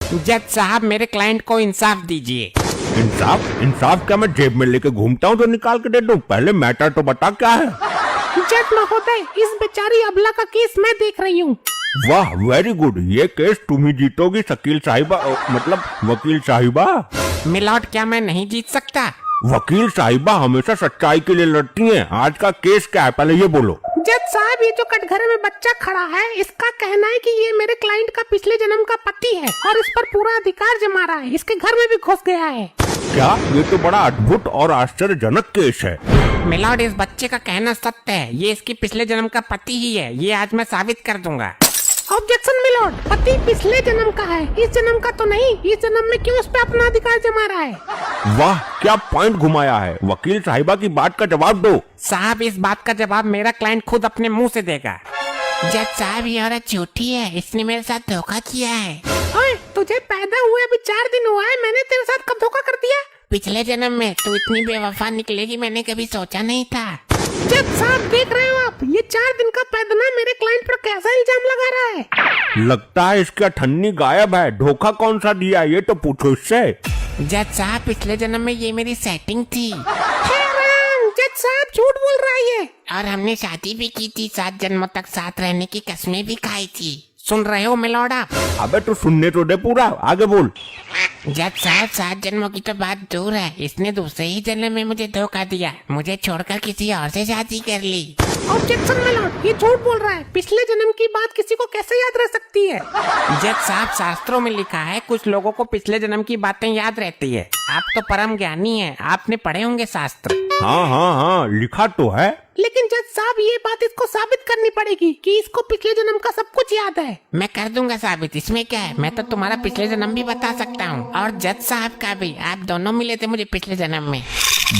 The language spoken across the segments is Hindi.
जज साहब मेरे क्लाइंट को इंसाफ दीजिए। इंसाफ? इंसाफ क्या मैं जेब में लेके घूमता हूँ तो निकाल के दे दूँ? पहले मैटर तो बता क्या है। जज महोदय, इस बेचारी अबला का केस मैं देख रही हूँ। वाह, वेरी गुड। ये केस तुम ही जीतोगी शकील साहिबा, मतलब वकील साहिबा। मिलॉर्ड, क्या मैं नहीं जीत सकता? वकील साहिबा हमेशा सच्चाई के लिए लड़ती हैं। आज का केस क्या है पहले ये बोलो। जज साहब, ये जो कटघरे में बच्चा खड़ा है, इसका कहना है कि ये मेरे क्लाइंट का पिछले जन्म का पति है और इस पर पूरा अधिकार जमा रहा है। इसके घर में भी घुस गया है। क्या? ये तो बड़ा अद्भुत और आश्चर्यजनक केस है। मिलॉर्ड, इस बच्चे का कहना सत्य है। ये इसकी पिछले जन्म का पति ही है। ये आज मैं साबित कर दूंगा। ऑब्जेक्शन मिलॉर्ड, पति पिछले जन्म का है, इस जन्म का तो नहीं। इस जन्म में क्यों उस पे अपना अधिकार जमा रहा है? वाह, क्या पॉइंट घुमाया है। वकील साहिबा की बात का जवाब दो। साहब, इस बात का जवाब मेरा क्लाइंट खुद अपने मुंह से देगा। जज साहब, ये औरत झूठी है। इसने मेरे साथ धोखा किया है। ओए, तुझे पैदा हुए अभी 4 दिन हुआ है, मैंने तेरे साथ कब धोखा कर दिया? पिछले जन्म में। तू इतनी बेवफा निकलेगी मैंने कभी सोचा नहीं था। जज साहब, देख रहे हो आप, ये 4 दिन का पैदना मेरे क्लाइंट पर कैसा इल्जाम लगा रहा है। लगता है इसकी अठन्नी गायब है। धोखा कौन सा दिया ये तो पूछो इससे। जज साहब, पिछले जन्म में ये मेरी सेटिंग थी। जज साहब, झूठ बोल रहा है ये। और हमने शादी भी की थी, 7 जन्मों तक साथ रहने की कसमें भी खाई थी। सुन रहे हो मिलॉर्ड आप? अबे तो सुनने तो दे पूरा, आगे बोल। जज साहब, 7 जन्मों की तो बात दूर है, इसने दूसरे ही जन्म में मुझे धोखा दिया। मुझे छोड़कर किसी और से शादी कर ली। ऑब्जेक्शन मिलॉर्ड, ये झूठ बोल रहा है। पिछले जन्म की बात किसी को कैसे याद रह सकती है? जज साहब, शास्त्रों में लिखा है कुछ लोगों को पिछले जन्म की बातें याद रहती है। आप तो परम ज्ञानी हैं, आपने पढ़े होंगे शास्त्र। हाँ, लिखा तो है। लेकिन जज साहब, ये बात इसको साबित करनी पड़ेगी कि इसको पिछले जन्म का सब कुछ याद है। मैं कर दूंगा साबित, इसमें क्या है। मैं तो तुम्हारा पिछले जन्म भी बता सकता हूँ और जज साहब का भी। आप दोनों मिले थे मुझे पिछले जन्म में।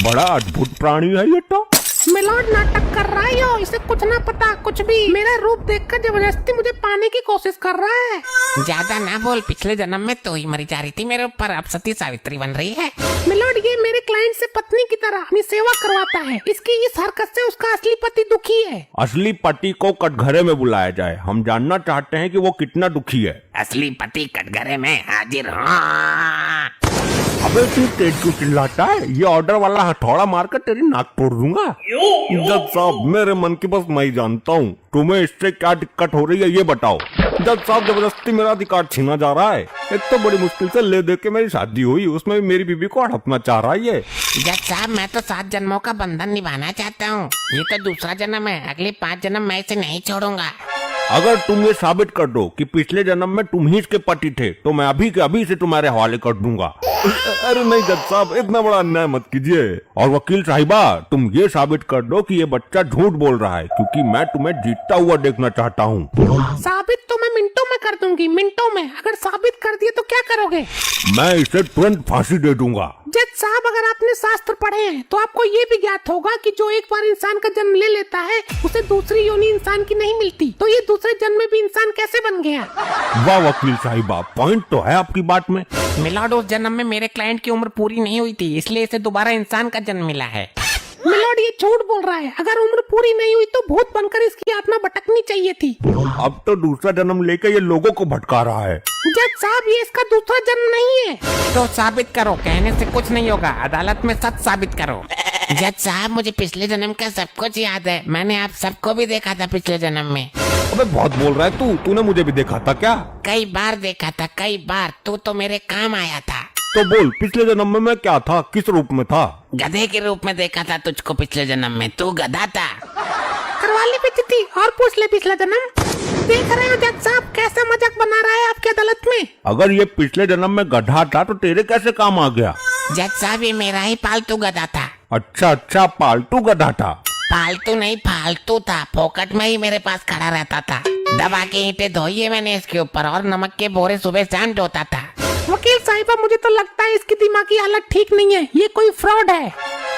बड़ा अद्भुत प्राणी है ये तो। मिलॉर्ड नाटक कर रहा है यो, इसे कुछ ना पता कुछ भी। मेरा रूप देखकर जबरदस्ती मुझे पाने की कोशिश कर रहा है। ज्यादा ना बोल, पिछले जन्म में तो ही मरी जा रही थी मेरे ऊपर, अब सती सावित्री बन रही है। मिलॉर्ड, ये मेरे क्लाइंट से पत्नी की तरह अपनी सेवा करवाता है। इसकी इस हरकत से उसका असली पति दुखी है। असली पति को कटघरे में बुलाया जाए। हम जानना चाहते हैं कि वो कितना दुखी है। असली पति कटघरे में हाजिर। हाँ। अबे तू तेज क्यों चिल्लाता है? ये ऑर्डर वाला हथौड़ा मारकर तेरी नाक तोड़ दूंगा। जज साहब, मेरे मन की बस मैं ही जानता हूँ। तुम्हें इससे क्या दिक्कत हो रही है ये बताओ। जज साहब, जबरदस्ती मेरा अधिकार छीना जा रहा है। एक तो बड़ी मुश्किल से ले दे के मेरी शादी हुई, उसमें भी मेरी बीबी को हड़पना चाह रहा है ये। जज साहब, मैं तो 7 जन्मों का बंधन निभाना चाहता हूँ। ये तो दूसरा जन्म है, अगले 5 जन्म मैं इसे नहीं छोड़ूंगा। अगर तुम ये साबित कर दो कि पिछले जन्म में तुम ही इसके पति थे तो मैं अभी के अभी से तुम्हारे हवाले कर दूंगा। अरे नहीं जज साहब, इतना बड़ा अन्याय मत कीजिए। और वकील साहिबा, तुम ये साबित कर दो कि ये बच्चा झूठ बोल रहा है, क्योंकि मैं तुम्हें जीतता हुआ देखना चाहता हूँ। साबित तो मैं मिनटों में कर दूंगी, मिनटों में। अगर साबित कर दिए तो क्या करोगे? मैं इसे तुरंत फांसी दे दूंगा। जज साहब, अगर आपने शास्त्र पढ़े हैं तो आपको ये भी ज्ञात होगा कि जो एक बार इंसान का जन्म ले लेता है उसे दूसरी योनि इंसान की नहीं मिलती। तो ये दूसरे जन्म में भी इंसान कैसे बन गया? वाह वकील साहिबा, पॉइंट तो है आपकी बात में। मिलॉर्ड, उस जन्म में मेरे क्लाइंट की उम्र पूरी नहीं हुई थी, इसलिए इसे दोबारा इंसान का जन्म मिला है। मिलॉर्ड, ये झूठ बोल रहा है। अगर उम्र पूरी नहीं हुई तो भूत बनकर इसकी आत्मा भटकनी चाहिए थी। अब तो दूसरा जन्म लेकर ये लोगों को भटका रहा है। जज साहब, ये इसका दूसरा जन्म नहीं है। तो साबित करो, कहने से कुछ नहीं होगा, अदालत में सच साबित करो। जज साहब, मुझे पिछले जन्म का सब कुछ याद है। मैंने आप सबको भी देखा था पिछले जन्म में। अबे बहुत बोल रहा है तूने मुझे भी देखा था क्या? कई बार देखा था, कई बार। तू तो मेरे काम आया था। तो बोल, पिछले जन्म में मैं क्या था, किस रूप में था? गधे के रूप में देखा था तुझको पिछले जन्म में। तू गधा था। करवा ली बेइज्जती और पूछ ले पिछला जन्म। देख रहे हो जज साहब कैसे मजाक बना रहा है आपकी अदालत में? अगर ये पिछले जन्म में गधा था तो तेरे कैसे काम आ गया? जज साहब, ये मेरा ही पालतू गधा था। अच्छा, पालतू गधा था। पालतू नहीं, फालतू था। फोकट में ही मेरे पास खड़ा रहता था। दबा के ईंटें धोइए मैंने इसके ऊपर और नमक के बोरे सुबह शाम ढोता था। वकील साहिबा, मुझे तो लगता है इसकी दिमागी हालत ठीक नहीं है। ये कोई फ्रॉड है।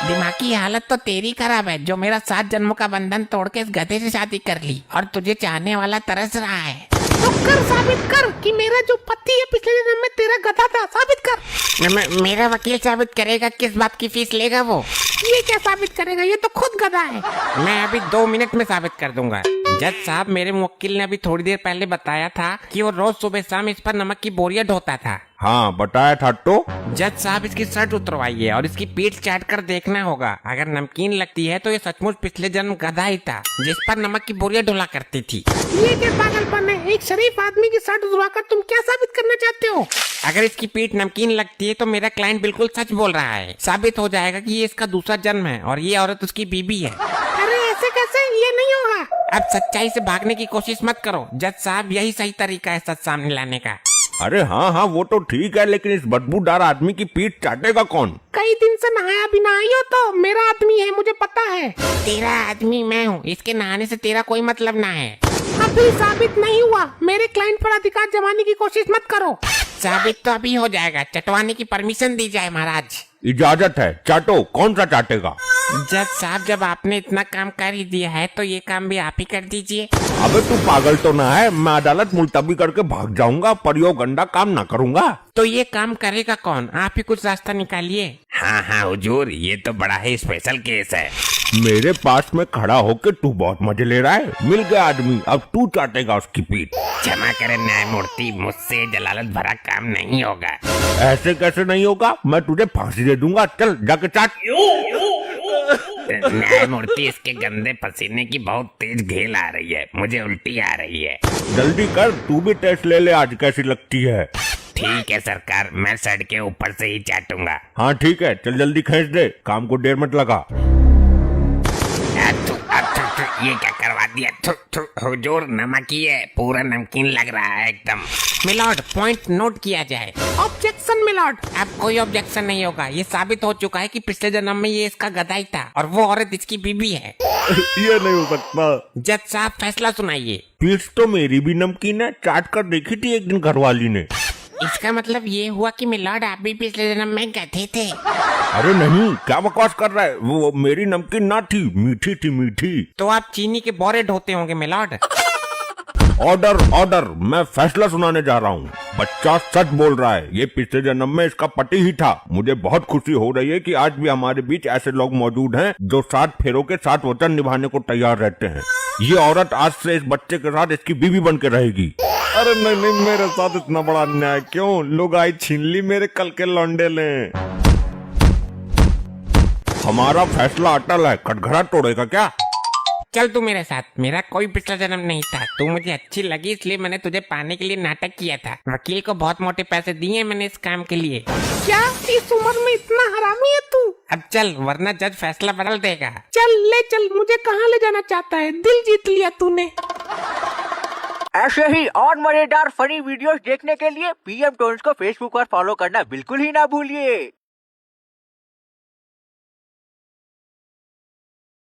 दिमागी हालत तो तेरी खराब है, जो मेरा 7 जन्मों का बंधन तोड़ के इस गधे से शादी कर ली और तुझे चाहने वाला तरस रहा है। तो कर, साबित कर कि मेरा जो पति है पिछले जन्म में तेरा गधा था। साबित कर। मेरा वकील साबित करेगा किस बात की फीस लेगा वो। ये क्या साबित करेगा, ये तो खुद गधा है। मैं अभी 2 मिनट में साबित कर दूंगा। जज साहब, मेरे मुवक्किल ने अभी थोड़ी देर पहले बताया था कि वो रोज सुबह शाम इस पर नमक की बोरियां ढोता था। हाँ बताया था तो। जज साहब, इसकी शर्ट उतरवाइए और इसकी पीठ चाट कर देखना होगा। अगर नमकीन लगती है तो ये सचमुच पिछले जन्म गधा ही था जिस पर नमक की बोरियां ढोला करती थी। ये क्या पागलपन है, एक शरीफ आदमी की शर्ट उतरवाकर तुम क्या साबित करना चाहते हो? अगर इसकी पीठ नमकीन लगती है तो मेरा क्लाइंट बिल्कुल सच बोल रहा है। साबित हो जाएगा कि ये इसका दूसरा जन्म है और ये औरत उसकी बीबी है। अरे ऐसे कैसे, ये नहीं होगा। अब सच्चाई से भागने की कोशिश मत करो जज साहब, यही सही तरीका है सच सामने लाने का। अरे हाँ हाँ वो तो ठीक है, लेकिन इस बदबूदार आदमी की पीठ चाटेगा कौन? कई दिन से नहाया भी ना आई हो तो मेरा आदमी है, मुझे पता है। तेरा आदमी मैं हूँ, इसके नहाने से तेरा कोई मतलब ना है। अभी साबित नहीं हुआ, मेरे क्लाइंट पर अधिकार जमाने की कोशिश मत करो। साबित तो अभी हो जाएगा, चटवाने की परमिशन दी जाए महाराज। इजाजत है, चाटो। कौन सा चाटेगा? जज साहब, जब आपने इतना काम कर ही दिया है तो ये काम भी आप ही कर दीजिए। अबे तू पागल तो ना है? मैं अदालत मुलतवी करके भाग जाऊंगा पर यो गंदा काम ना करूंगा। तो ये काम करेगा कौन? आप ही कुछ रास्ता निकालिए। हाँ हाँ हुजूर, ये तो बड़ा ही स्पेशल केस है। मेरे पास में खड़ा होके तू बहुत मजे ले रहा है। मिल गया आदमी, अब तू चाटेगा उसकी पीठ। क्षमा करें न्यायमूर्ति, मुझसे जलालत भरा काम नहीं होगा। ऐसे कैसे नहीं होगा? मैं तुझे फांसी दे दूंगा। चल जाके चाट। न्यायमूर्ति, इसके गंदे पसीने की बहुत तेज घेल आ रही है, मुझे उल्टी आ रही है। जल्दी कर, तू भी टेस्ट ले ले आज कैसी लगती है। ठीक है सरकार, मैं सड़ के ऊपर से ही चाटूंगा। हाँ ठीक है, चल जल्दी खींच दे, काम को देर मत लगा। ये क्या करवा दिया? हुजूर, नमक ही है, पूरा नमकीन लग रहा है एकदम। मिलॉर्ड, पॉइंट नोट किया जाए। Objection milord. अब कोई ऑब्जेक्शन नहीं होगा, ये साबित हो चुका है कि पिछले जन्म में ये इसका गधा ही था और वो औरत इसकी बीबी है। ये नहीं हो सकता। जज साहब, फैसला सुनाइए। पीठ तो मेरी भी नमकीन है, चाट कर देखी थी एक दिन घरवाली ने। इसका मतलब ये हुआ कि मिलॉर्ड आप भी पिछले जन्म में गधे थे। अरे नहीं, क्या बकवास कर रहा है? वो मेरी नमकीन ना थी, मीठी थी मीठी। तो आप चीनी के बोरे ढोते होंगे मिलॉर्ड। ऑर्डर ऑर्डर, मैं फैसला सुनाने जा रहा हूँ। बच्चा सच बोल रहा है, ये पिछले जन्म में इसका पति ही था। मुझे बहुत खुशी हो रही है कि आज भी हमारे बीच ऐसे लोग मौजूद हैं जो 7 फेरों के 7 वचन निभाने को तैयार रहते हैं। ये औरत आज से इस बच्चे के साथ इसकी बीवी बन के रहेगी। अरे नहीं नहीं, मेरे साथ इतना बड़ा अन्याय क्यों? लोग आई छीन ली मेरे कल के लौंडे ले। हमारा फैसला अटल है, कटघरा तोड़ेगा क्या? चल तू मेरे साथ, मेरा कोई पिछला जन्म नहीं था। तू मुझे अच्छी लगी इसलिए मैंने तुझे पाने के लिए नाटक किया था। वकील को बहुत मोटे पैसे दिए मैंने इस काम के लिए। क्या इस उम्र में इतना हरामी है तू? अब चल, वरना जज फैसला बदल देगा। चल ले चल, मुझे कहाँ ले जाना चाहता है? दिल जीत लिया तूने। ऐसे ही और मजेदार फनी वीडियोस देखने के लिए PM टोन्स को फेसबुक पर फॉलो करना बिल्कुल ही ना भूलिए।